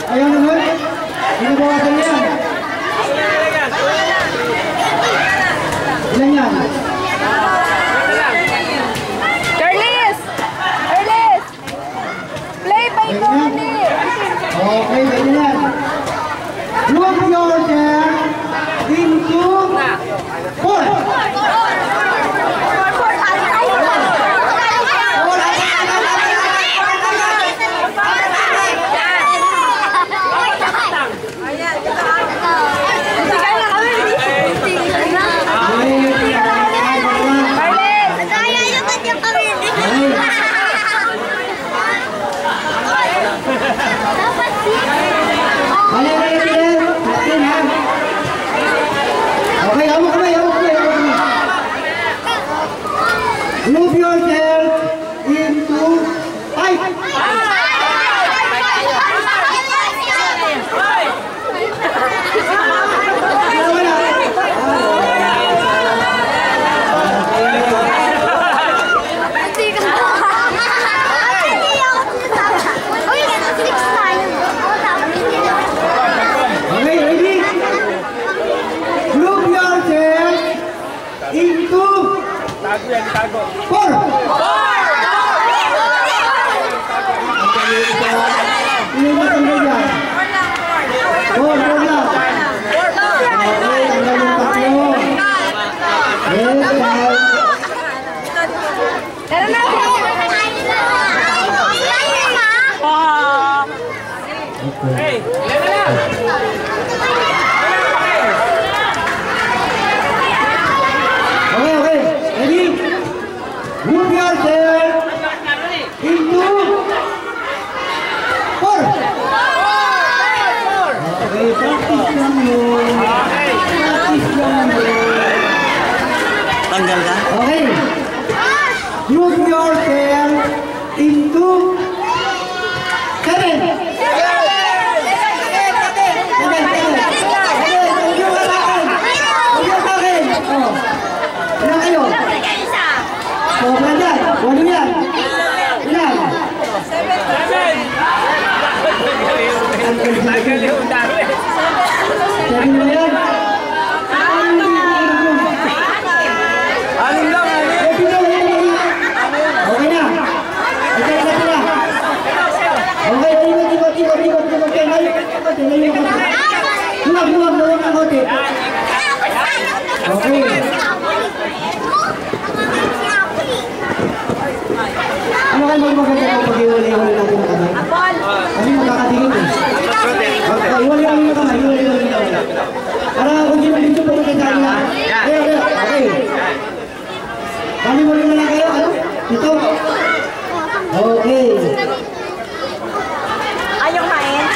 Ayaw naman. Binabawasan niya. Ilan yan? Carlis! Carlis! Play by Tony! Okay, ganyan yan. Move yourself into 4. Move yourself into 5. Okay, ready? Move yourself into 4. Move yourself into 4. Okay, practice lang yun. Practice lang yun. Tanggal ka? Okay. Move yourself into 7. Sobra dyan. Walo yan. Ilan? 7 mo yan? Aling lang, aling. Okay na. Isa na. Okay, ikot. Luwag ng konti. Okay. Ano kayo magmaganda kung pag-iwali-iwali natin ang kamay? Kasi magkakatingin eh. Okay, iwali-iwali na kamay, iwali-iwali na kamay. Para kung di mag-inso po kayo sa kanila. Okay. Kali-wali na lang kayo, ano? Ito. Okay. Ayaw kain?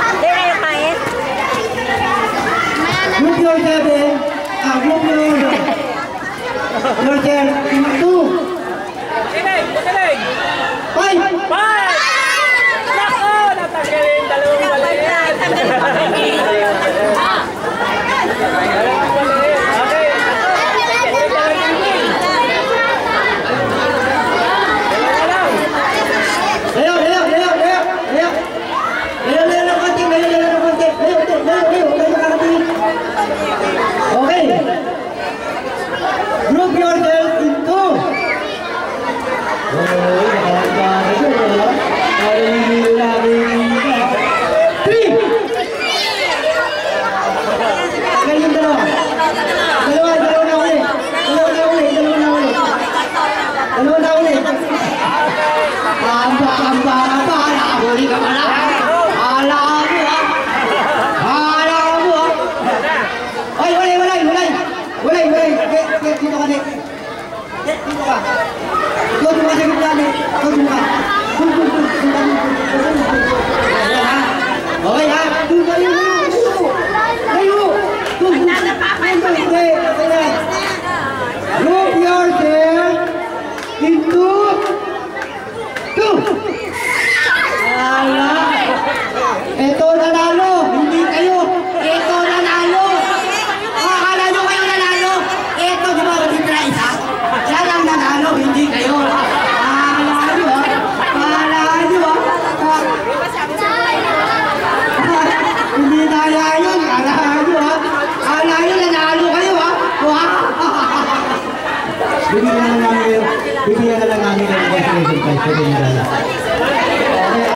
Hindi kayo kain? Group yourself eh. Group yourself. Yourself into 5. Nako! Natanggalin dalawang balian! Okay. Group yourself into 3. Okay, pwede nyo dala.